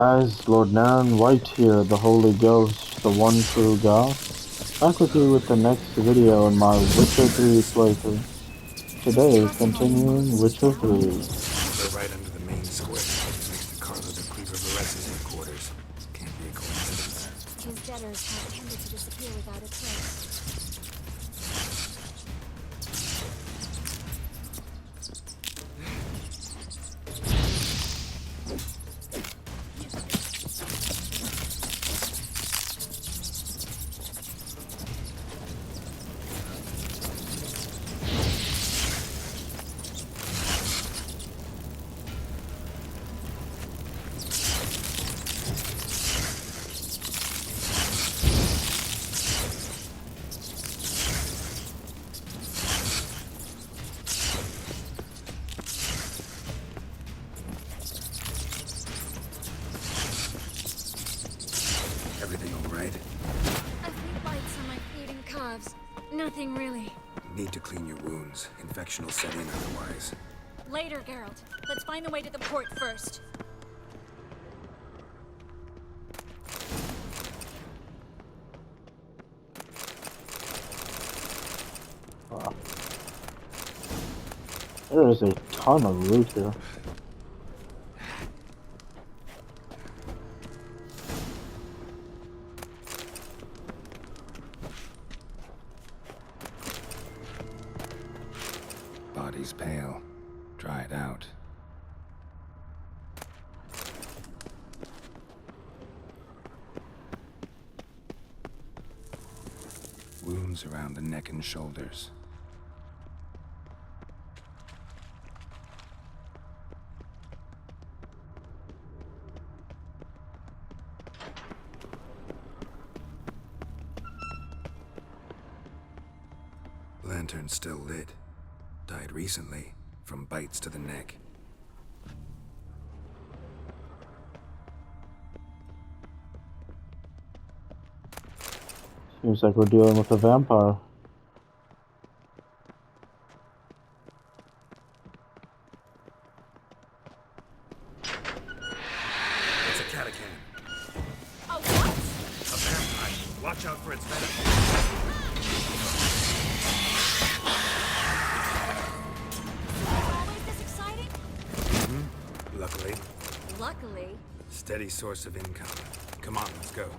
Guys, Lord Naren White here, the Holy Ghost, the one true God, back with you with the next video in my Witcher 3 playthrough. Today, continuing Witcher 3. We're right under the main square, next to Carlo the Creeper Vares's headquarters. Can't be a coincidence. His debtors have tended to disappear without a trace. Everything all right? A few bites on my feet and calves. Nothing really. Need to clean your wounds. Infection will set in otherwise. Later, Geralt. Let's find the way to the port first. Wow. There is a ton of loot here. Body's pale. Dried out. Wounds around the neck and shoulders. Lantern's still lit. Died recently, from bites to the neck. Seems like we're dealing with a vampire. It's a catacomb. Oh, what? A vampire. Watch out for its venom. Always this exciting? Luckily, Luckily. steady source of income. Come on, let's go.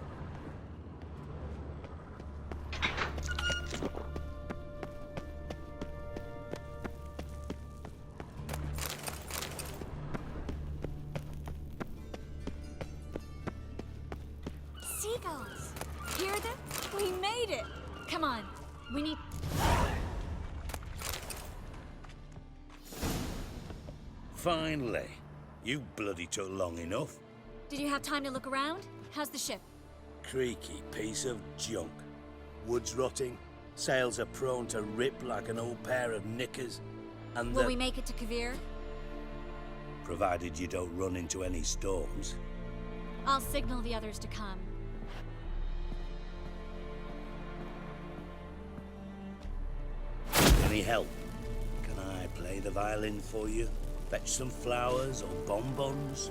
Seagulls. Hear them? We made it. Come on. We need... Finally. You bloody took long enough. Did you have time to look around? How's the ship? Creaky piece of junk. Wood's rotting, sails are prone to rip like an old pair of knickers, and Will we make it to Kavir? provided you don't run into any storms. I'll signal the others to come. Any help? Can I play the violin for you? Fetch some flowers or bonbons?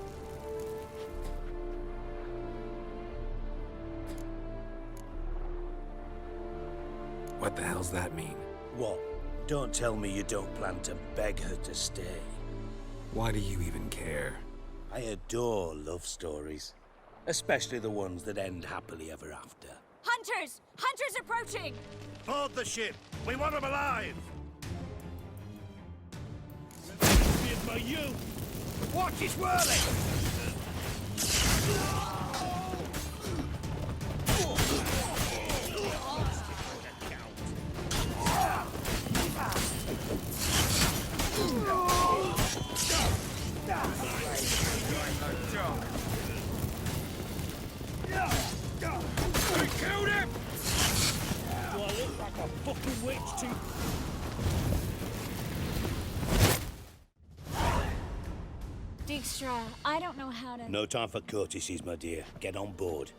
What the hell's that mean? What? Don't tell me you don't plan to beg her to stay. Why do you even care? I adore love stories. Especially the ones that end happily ever after. Hunters! Hunters approaching! Board the ship! We want them alive! For you! Watch it whirling! We killed him! Do I look like a fucking witch to... Dijkstra, I don't know how to... No time for courtesies, my dear. Get on board.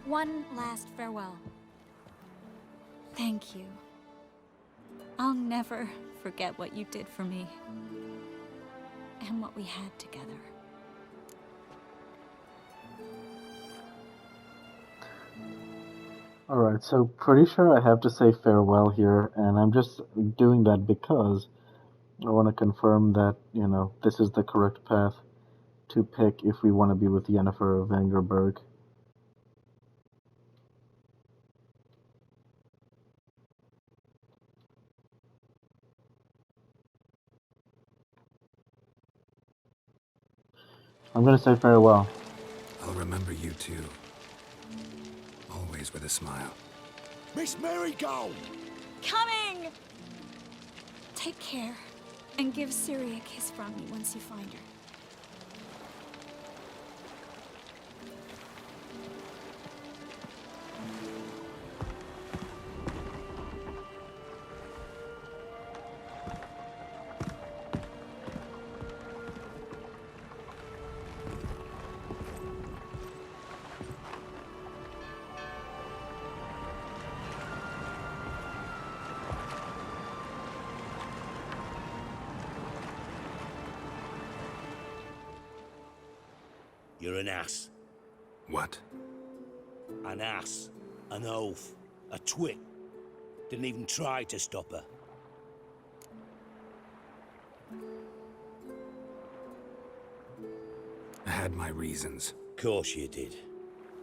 One last farewell. Thank you. I'll never forget what you did for me. And what we had together. Alright, so pretty sure I have to say farewell here, and I'm just doing that because I want to confirm that, this is the correct path to pick if we want to be with Yennefer of Angerberg. I'm gonna say farewell. I'll remember you too. Always with a smile. Miss Marigold! Coming! Take care, and give Ciri a kiss from me once you find her. You're an ass. What? An ass. An oaf. A twit. Didn't even try to stop her. I had my reasons. Course you did.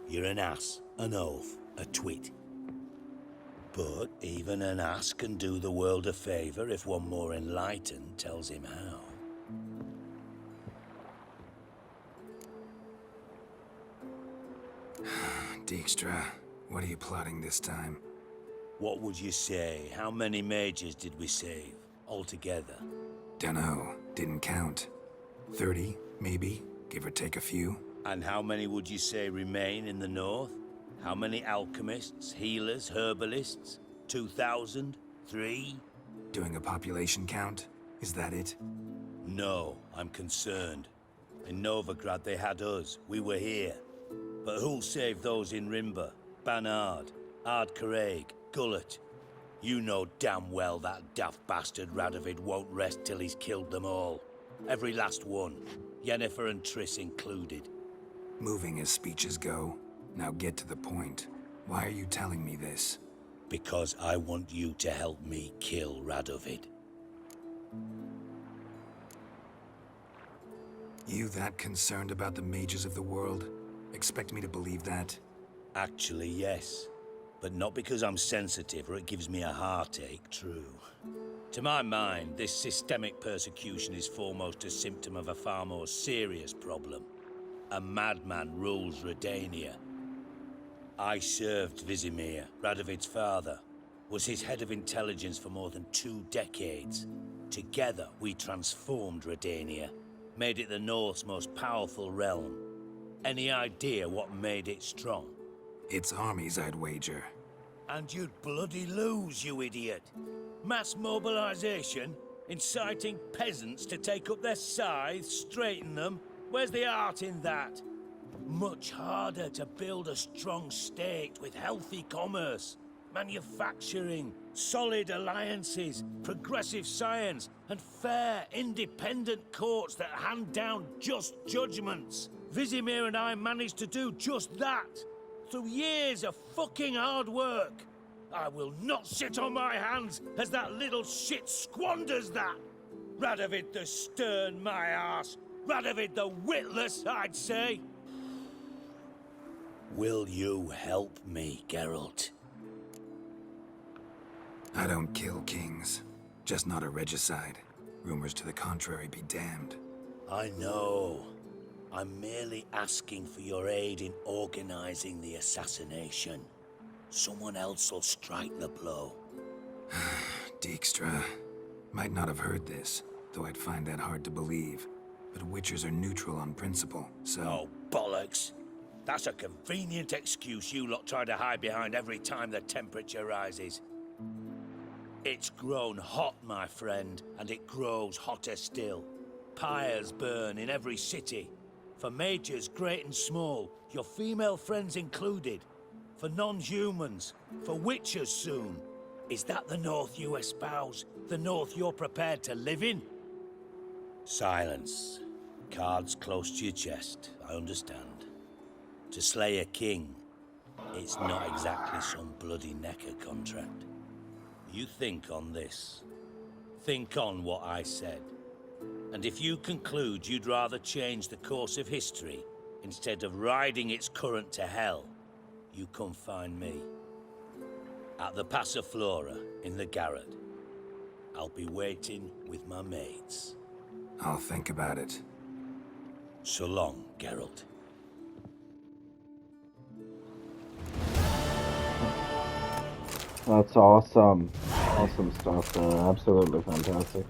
You're an ass, an oaf, a twit. But even an ass can do the world a favour if one more enlightened tells him how. Dijkstra, what are you plotting this time? What would you say? How many mages did we save, altogether? Dunno, didn't count. 30, maybe, give or take a few. And how many would you say remain in the north? How many alchemists, healers, herbalists? 2,000? 3? Doing a population count? Is that it? No, I'm concerned. In Novigrad they had us, we were here. But who'll save those in Rimba? Banard, Ardcaraig, Gullet? You know damn well that daft bastard Radovid won't rest till he's killed them all. Every last one. Yennefer and Triss included. Moving as speeches go. Now get to the point. Why are you telling me this? Because I want you to help me kill Radovid. You that concerned about the mages of the world? Expect me to believe that? Actually, yes. But not because I'm sensitive or it gives me a heartache, true. To my mind, this systemic persecution is foremost a symptom of a far more serious problem. A madman rules Redania. I served Vizimir, Radovid's father, was his head of intelligence for more than 2 decades. Together, we transformed Redania, made it the North's most powerful realm. Any idea what made it strong? Its armies, I'd wager. And you'd bloody lose, you idiot. Mass mobilization, inciting peasants to take up their scythes, straighten them. Where's the art in that? Much harder to build a strong state with healthy commerce, manufacturing, solid alliances, progressive science, and fair, independent courts that hand down just judgments. Vizimir and I managed to do just that, through years of fucking hard work. I will not sit on my hands as that little shit squanders that. Radovid the stern, my ass. Radovid the witless, I'd say. Will you help me, Geralt? I don't kill kings. Just not a regicide. Rumors to the contrary be damned. I know. I'm merely asking for your aid in organizing the assassination. Someone else will strike the blow. Dijkstra. Might not have heard this, though I'd find that hard to believe. But Witchers are neutral on principle, so... Oh, bollocks. That's a convenient excuse you lot try to hide behind every time the temperature rises. It's grown hot, my friend, and it grows hotter still. Pyres burn in every city. For mages great and small, your female friends included. For non-humans, for witchers soon. Is that the North you espouse? The North you're prepared to live in? Silence. Cards close to your chest, I understand. To slay a king, It's not exactly some bloody necker contract. You think on this. Think on what I said. And if you conclude you'd rather change the course of history instead of riding its current to hell, you come find me. At the Passiflora in the garret. I'll be waiting with my mates. I'll think about it. So long, Geralt. That's awesome. Awesome stuff there. Absolutely fantastic.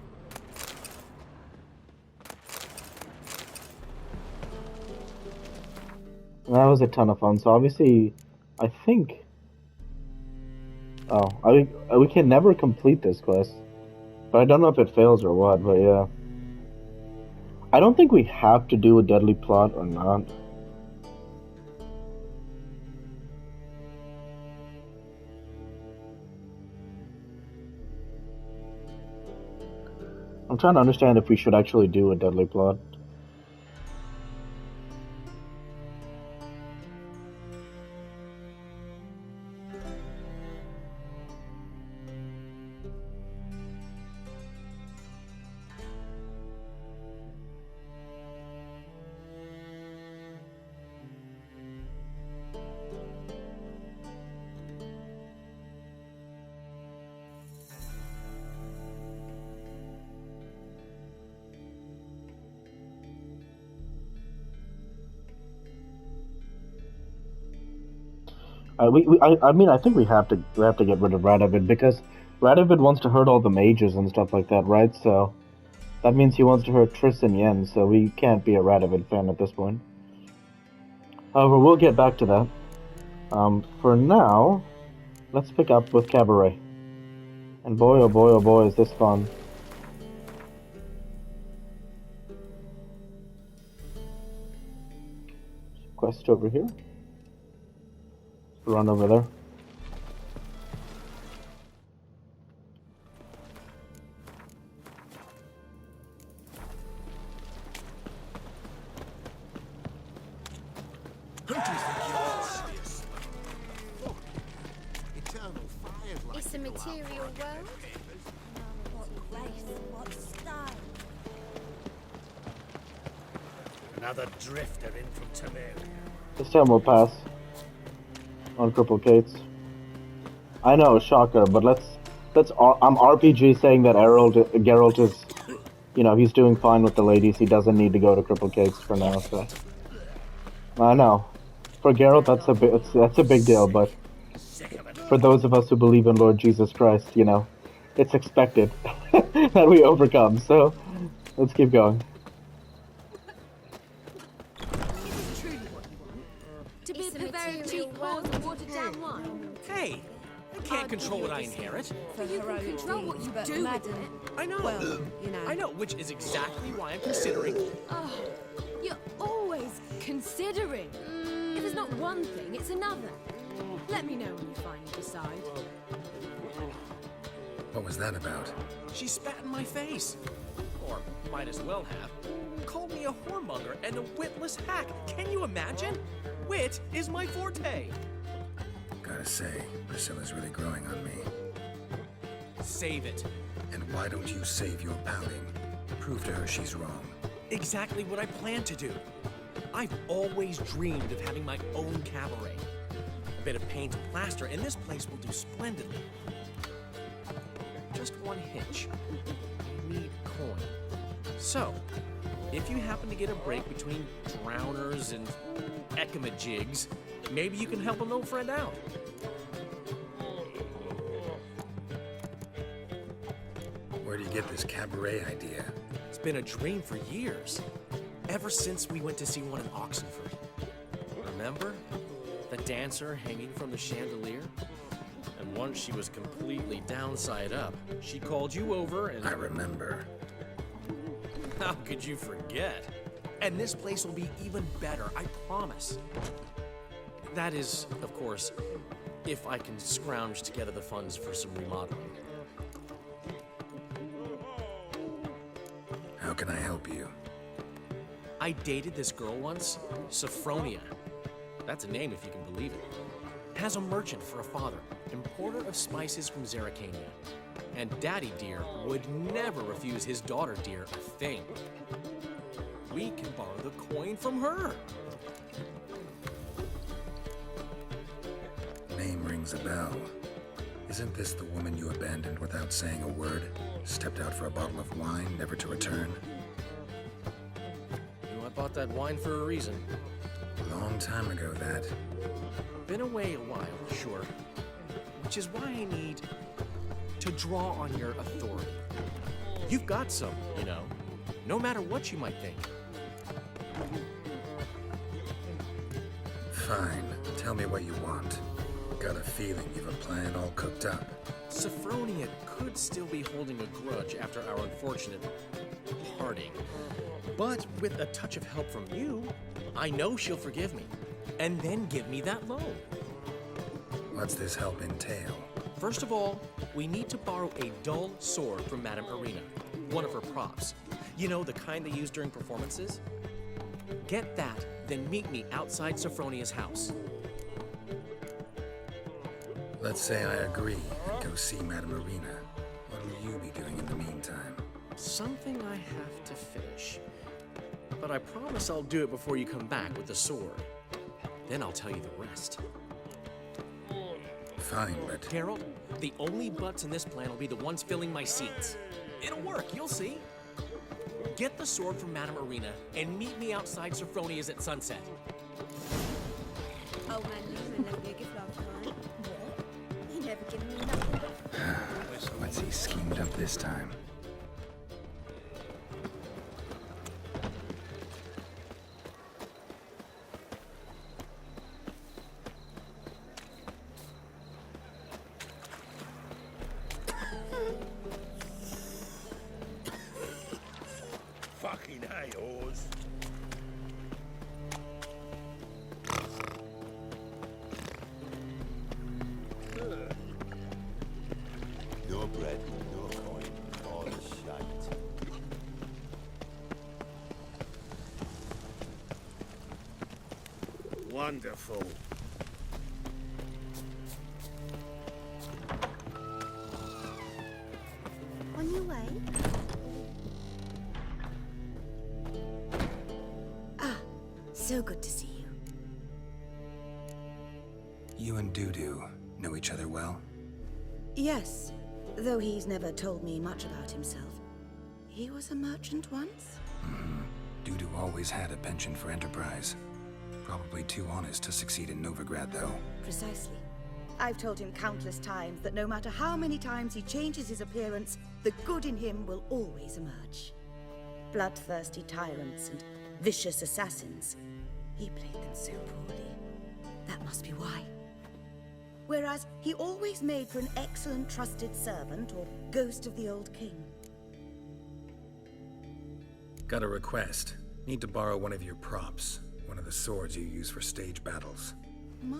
That was a ton of fun. So obviously, I think... Oh, we can never complete this quest. But I don't know if it fails or what, but yeah. I don't think we have to do a deadly plot or not. I'm trying to understand if we should actually do a deadly plot. I mean, I think we have to get rid of Radovid because Radovid wants to hurt all the mages and stuff like that, right? So that means he wants to hurt Triss and Yen, so we can't be a Radovid fan at this point. However, we'll get back to that. For now, let's pick up with Cabaret. And boy, oh boy, is this fun. Quest over here. Run over there. It's a material world. What grace, what style. Another drifter in from Temeria. This time we'll pass. On Cripple Gates. I know, shocker, but I'm RPG saying that Geralt is, you know, he's doing fine with the ladies. He doesn't need to go to Cripple Gates for now. So I know, for Geralt that's a big deal, but for those of us who believe in Lord Jesus Christ, you know, it's expected that we overcome. So let's keep going. To be a very cheap cause of watered down wine. Hey, I can't control what I inherit. But you can control what you do with it. I know. Well, you know. I know, which is exactly why I'm considering. Oh, you're always considering. If it's not one thing, it's another. Let me know when you finally decide. What was that about? She spat in my face. Or might as well have. Called me a whoremonger and a witless hack. Can you imagine? Wit is my forte. Gotta say, Priscilla's really growing on me. Save it. And why don't you save your pouting? Prove to her she's wrong. Exactly what I plan to do. I've always dreamed of having my own cabaret. A bit of paint and plaster, and this place will do splendidly. Just one hitch. I need coin. So, if you happen to get a break between drowners and ekamajigs, maybe you can help an old friend out. Where do you get this cabaret idea? It's been a dream for years. Ever since we went to see one in Oxenford. Remember? The dancer hanging from the chandelier? And once she was completely downside up, she called you over and... I remember. How could you forget? And this place will be even better, I promise. That is, of course, if I can scrounge together the funds for some remodeling. How can I help you? I dated this girl once, Sophronia. That's a name if you can believe it. has a merchant for a father, importer of spices from Zerrikania. And Daddy Dear would never refuse his daughter Dear a thing. We can borrow the coin from her. Name rings a bell. Isn't this the woman you abandoned without saying a word? Stepped out for a bottle of wine, never to return? I bought that wine for a reason. Long time ago, that. Been away a while, sure. Which is why I need to draw on your authority. You've got some, you know, no matter what you might think. Fine. Tell me what you want. Got a feeling you've a plan all cooked up. Sophronia could still be holding a grudge after our unfortunate parting. But with a touch of help from you, I know she'll forgive me. And then give me that loan. What's this help entail? First of all, we need to borrow a dull sword from Madame Arena, one of her props. You know, the kind they use during performances? Get that, then meet me outside Sophronia's house. Let's say I agree and go see Madame Arena. What'll you be doing in the meantime? Something I have to finish. But I promise I'll do it before you come back with the sword. Then I'll tell you the rest. Fine, but... Carol, the only butts in this plan will be the ones filling my seats. It'll work, you'll see. Get the sword from Madame Arena and meet me outside Sophronia's at sunset. Oh man, Naren left me a gift last time. What? He never given me nothing but... What's he schemed up this time? Fucking A-Oars. No bread, no coin, all shite. Wonderful. On your way? Ah, so good to see you. You and Dudu know each other well? Yes, though he's never told me much about himself. He was a merchant once? Dudu always had a penchant for enterprise. Probably too honest to succeed in Novigrad, though. Precisely. I've told him countless times that no matter how many times he changes his appearance, the good in him will always emerge. Bloodthirsty tyrants and vicious assassins. He played them so poorly. That must be why. Whereas he always made for an excellent trusted servant or ghost of the old king. Got a request. Need to borrow one of your props. One of the swords you use for stage battles. My,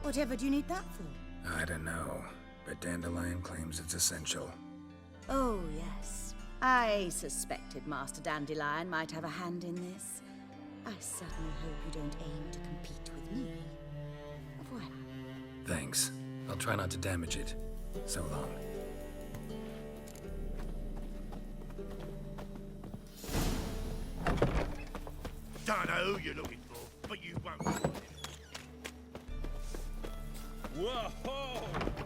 whatever do you need that for? I don't know, but Dandelion claims it's essential. Oh, yes. I suspected Master Dandelion might have a hand in this. I certainly hope you don't aim to compete with me. Voilà. Thanks. I'll try not to damage it. So long. Don't know who you're looking for, but you won't find him. Whoa!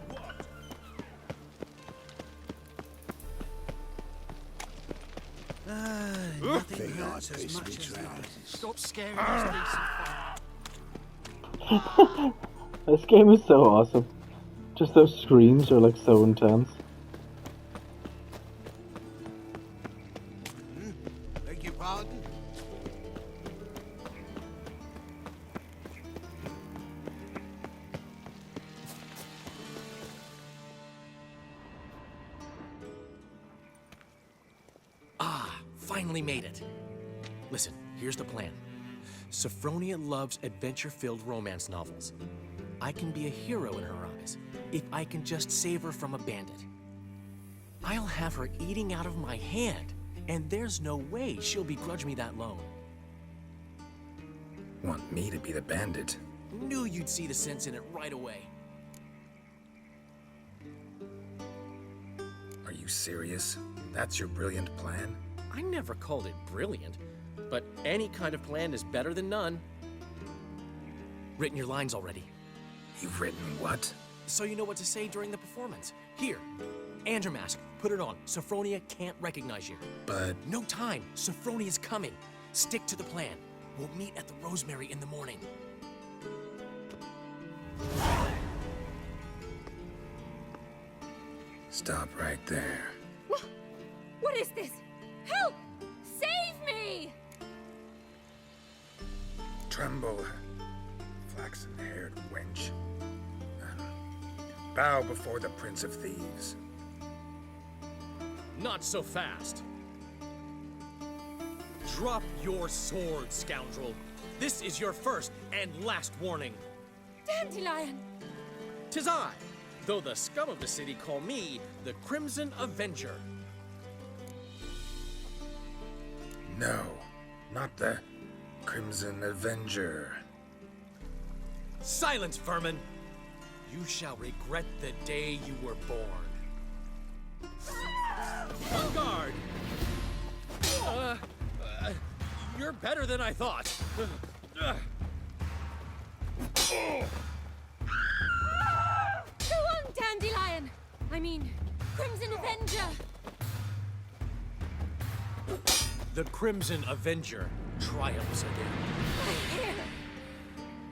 What? Nothing hurts as much as that. Stop scaring us, decent. This game is so awesome. Just those screams are like so intense. Beg your pardon? Finally made it. Listen, here's the plan. Sophronia loves adventure-filled romance novels. I can be a hero in her eyes if I can just save her from a bandit. I'll have her eating out of my hand, and there's no way she'll begrudge me that loan. Want me to be the bandit? Knew you'd see the sense in it right away. Are you serious? That's your brilliant plan? I never called it brilliant, but any kind of plan is better than none. Written your lines already, You've written what? so you know what to say during the performance. Here, and your mask. Put it on. Sophronia can't recognize you. But No time. Sophronia's coming. Stick to the plan. We'll meet at the Rosemary in the morning. stop right there. What is this? Help! Save me! Tremble, flaxen-haired wench. Bow before the Prince of Thieves. Not so fast. Drop your sword, scoundrel. This is your first and last warning. Dandelion! 'Tis I, though the scum of the city call me the Crimson Avenger. No, not the Crimson Avenger. Silence, vermin! You shall regret the day you were born. On guard! You're better than I thought. Go on, Dandelion! I mean, Crimson Avenger! The Crimson Avenger triumphs again. My hair!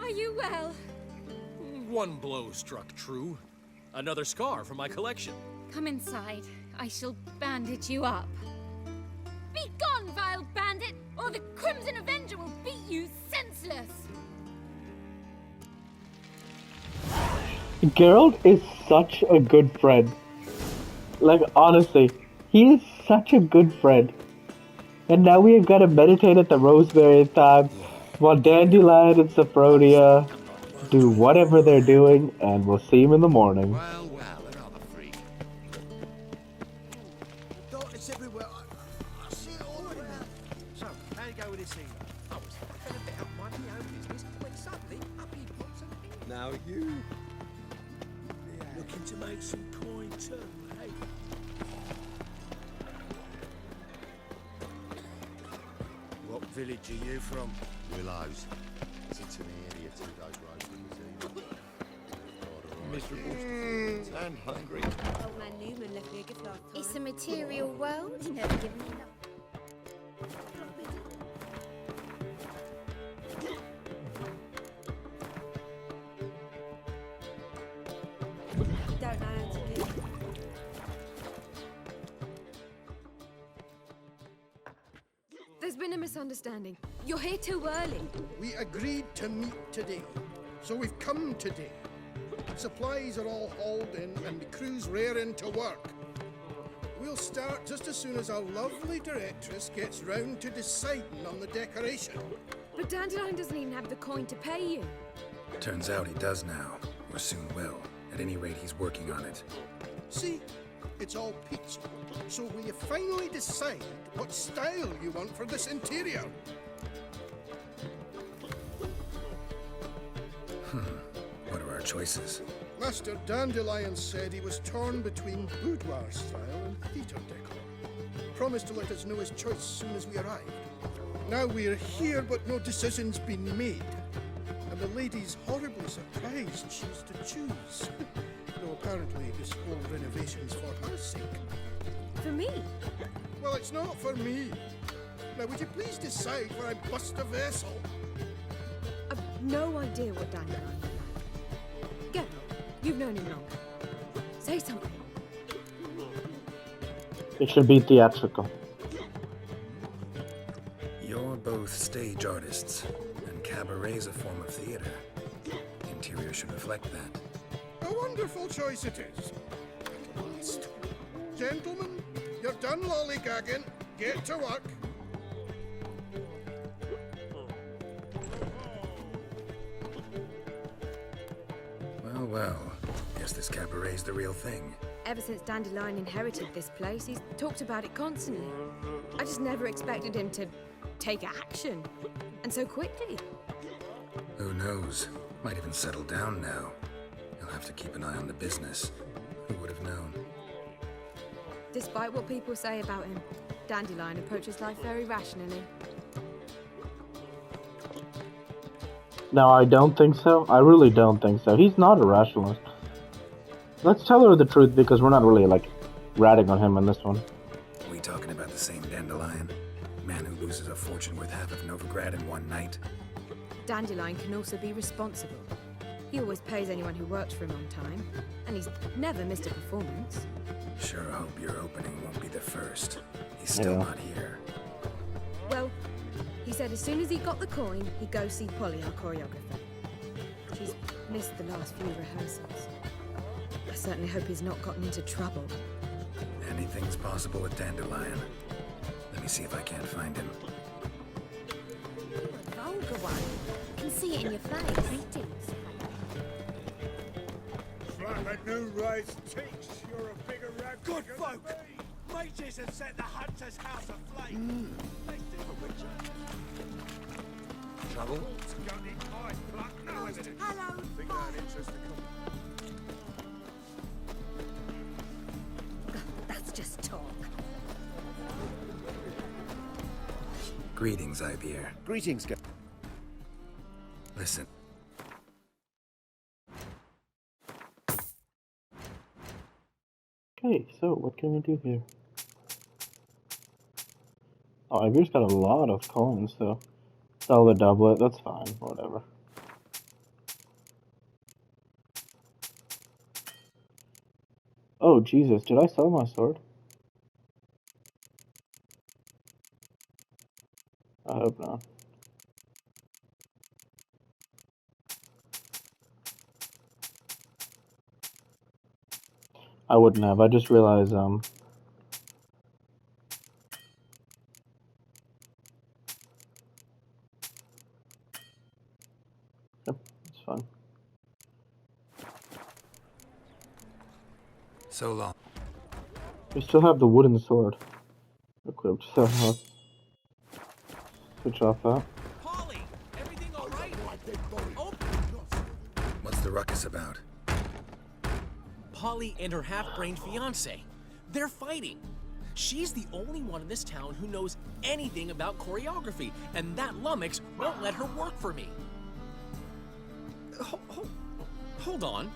Are you well? One blow struck true. Another scar from my collection. Come inside. I shall bandage you up. Be gone, vile bandit, or the Crimson Avenger will beat you senseless! Geralt is such a good friend. Like, honestly, he is such a good friend. And now we have got to meditate at the Rosemary time while Dandelion and Sophronia do whatever they're doing, and we'll see him in the morning. Well, another freak. Darkness everywhere. I see it all around. So, how you go with this thing? I was fed a bit up minding my own business when suddenly up he pops and in. Now you. Looking to make some coin too, hey? What village are you from? Willows. Sits in the area 2 days road from the zoo. Miserable. And hungry. Old man Newman left me a gift last time. It's a material world. He's never given me enough. Don't know how to live. There's been a misunderstanding. You're here too early. We agreed to meet today, so we've come today. Supplies are all hauled in and the crew's raring to work. We'll start just as soon as our lovely directress gets round to deciding on the decoration. But Dandelion doesn't even have the coin to pay you. Turns out he does now, or soon will. At any rate, he's working on it. See, it's all peachy. So will you finally decide what style you want for this interior? What are our choices? Master Dandelion said he was torn between boudoir style and theatre decor. Promised to let us know his choice as soon as we arrived. Now we're here, but no decision's been made. And the lady's horribly surprised she's to choose. Though apparently this whole renovation's for her sake. For me? Well, it's not for me. Now, would you please decide where I bust a vessel? I've no idea what Dandelion is like. Go. You've known him longer. Say something. It should be theatrical. You're both stage artists, and cabaret's a form of theater. Interior should reflect that. A wonderful choice it is. At last. Gentlemen, you're done lollygagging. Get to work. Well, guess this cabaret's the real thing. Ever since Dandelion inherited this place, he's talked about it constantly. I just never expected him to take action. And so quickly. Who knows? Might even settle down now. He'll have to keep an eye on the business. Who would have known? Despite what people say about him, Dandelion approaches life very rationally. No, I don't think so. I really don't think so. He's not a rationalist. Let's tell her the truth because we're not really, like, ratting on him in this one. We talking about the same Dandelion? Man who loses a fortune worth half of Novigrad in one night? Dandelion can also be responsible. He always pays anyone who works for him on time, and he's never missed a performance. Sure hope your opening won't be the first. He's still not here. Well, he said as soon as he got the coin, he'd go see Polly, our choreographer. She's missed the last few rehearsals. I certainly hope he's not gotten into trouble. Anything's possible with Dandelion. Let me see if I can't find him. Vulgar one. I can see it in your face. Greetings. Flap new rice cheeks. You're a bigger rat. Good folk! Mages have set the hunter's house aflame. Let's do a picture. Trouble? Hello. Think that interesting. That's just talk. Greetings, Ivier. Greetings, guys. Listen. Okay, so what can we do here? Oh, Ivier's got a lot of coins, so sell the doublet, that's fine, whatever. Oh, Jesus, did I sell my sword? I hope not. I wouldn't have, I just realized, Yep, it's fine. So long. We still have the wooden sword equipped, so switch off that. Polly, everything all right? Oh, What's the ruckus about? Polly and her half-brained fiancé. They're fighting. She's the only one in this town who knows anything about choreography, and that lummox won't let her work for me. Hold on.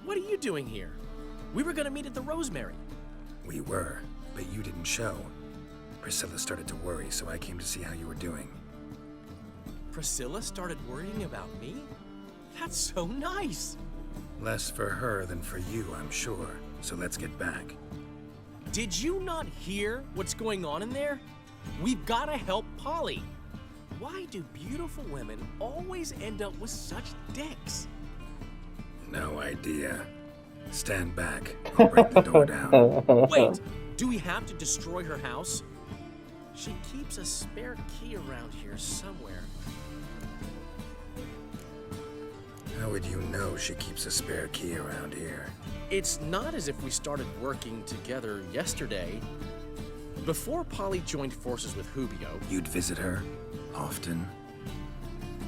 What are you doing here? We were gonna meet at the Rosemary. We were, but you didn't show. Priscilla started to worry, so I came to see how you were doing. Priscilla started worrying about me? That's so nice. Less for her than for you, I'm sure. So let's get back. Did you not hear what's going on in there? We've gotta help Polly. Why do beautiful women always end up with such dicks? No idea. Stand back. I'll break the door down. Wait, do we have to destroy her house? She keeps a spare key around here somewhere. How would you know she keeps a spare key around here? It's not as if we started working together yesterday. Before Polly joined forces with Hubio, You'd visit her? Often?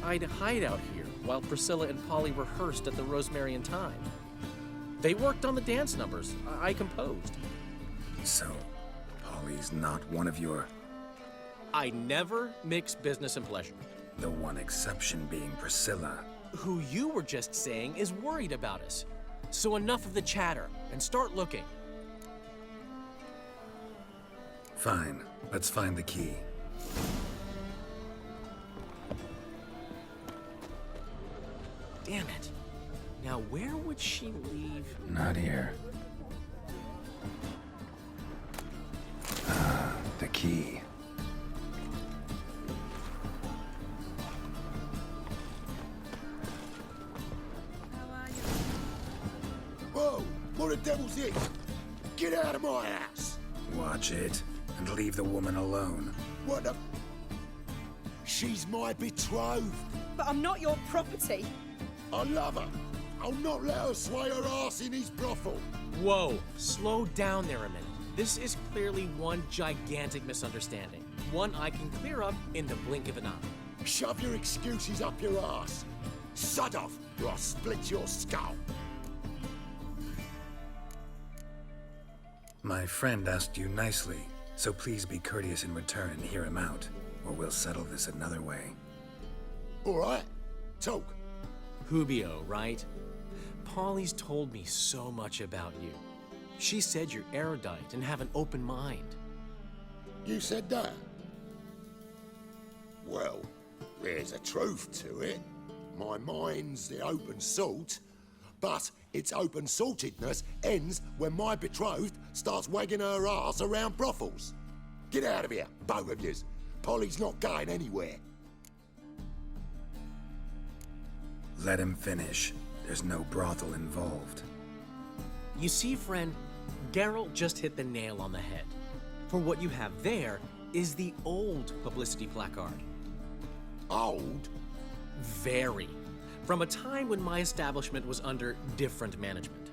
I'd hide out here while Priscilla and Polly rehearsed at the Rosemary and Thyme. They worked on the dance numbers I composed. So, Polly's not one of your... I never mix business and pleasure. The one exception being Priscilla. Who you were just saying is worried about us. So enough of the chatter, and start looking. Fine. Let's find the key. Damn it. Now where would she leave? Not here. Ah, the key. Whoa! What the devil's this? Get out of my house! Watch it, and leave the woman alone. What the... She's my betrothed. But I'm not your property. I love her. I'll not let her sway her ass in his brothel. Whoa, slow down there a minute. This is clearly one gigantic misunderstanding. One I can clear up in the blink of an eye. Shove your excuses up your ass. Sod off, or I'll split your skull. My friend asked you nicely, so please be courteous in return and hear him out, or we'll settle this another way. All right, talk. Hubio, right? Polly's told me so much about you. She said you're erudite and have an open mind. You said that? Well, there's a truth to it. My mind's the open salt, but its open saltedness ends when my betrothed starts wagging her ass around brothels. Get out of here, both of yous. Polly's not going anywhere. Let him finish. There's no brothel involved. You see, friend, Geralt just hit the nail on the head. For what you have there is the old publicity placard. Old? Very. From a time when my establishment was under different management.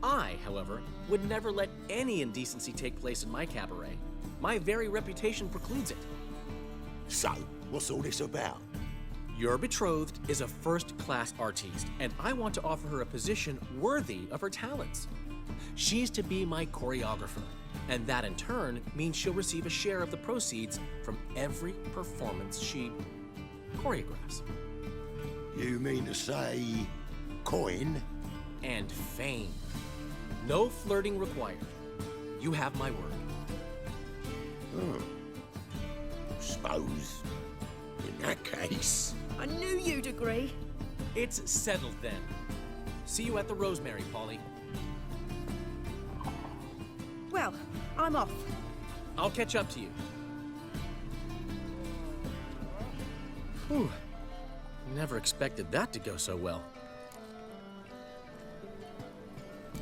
I, however, would never let any indecency take place in my cabaret. My very reputation precludes it. So, what's all this about? Your betrothed is a first-class artiste, and I want to offer her a position worthy of her talents. She's to be my choreographer, and that in turn means she'll receive a share of the proceeds from every performance she choreographs. You mean to say coin? And fame. No flirting required. You have my word. Suppose, in that case... I knew you'd agree. It's settled then. See you at the Rosemary, Polly. Well, I'm off. I'll catch up to you. Whew. Never expected that to go so well.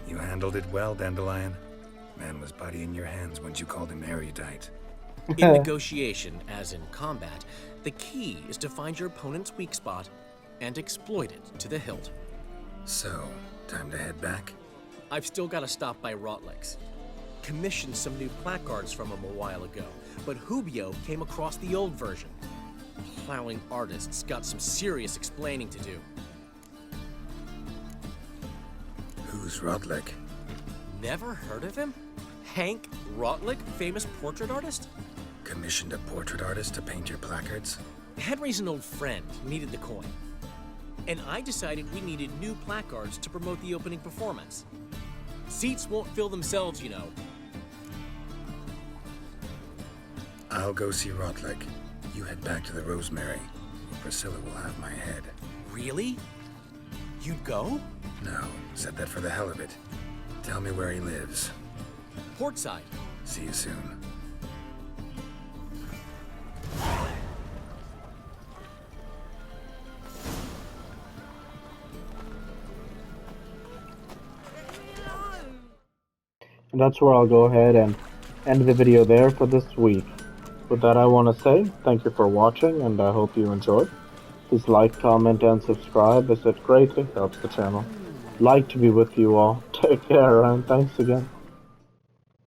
You handled it well, Dandelion. Man was buddy in your hands once you called him erudite. In negotiation, as in combat, the key is to find your opponent's weak spot and exploit it to the hilt. So, time to head back? I've still got to stop by Rotlex. Commissioned some new placards from him a while ago, but Hubio came across the old version. Plowing artists got some serious explaining to do. Who's Rodlick? Never heard of him? Hank Rotlick, famous portrait artist? Commissioned a portrait artist to paint your placards? Henry's an old friend, needed the coin. And I decided we needed new placards to promote the opening performance. Seats won't fill themselves, you know. I'll go see Rotlick. You head back to the Rosemary. Priscilla will have my head. Really? You'd go? No, said that for the hell of it. Tell me where he lives. Portside. See you soon. And that's where I'll go ahead and end the video there for this week. With that, I want to say thank you for watching, and I hope you enjoyed. Please like, comment, and subscribe, as it greatly helps the channel. Like to be with you all. Take care, and thanks again.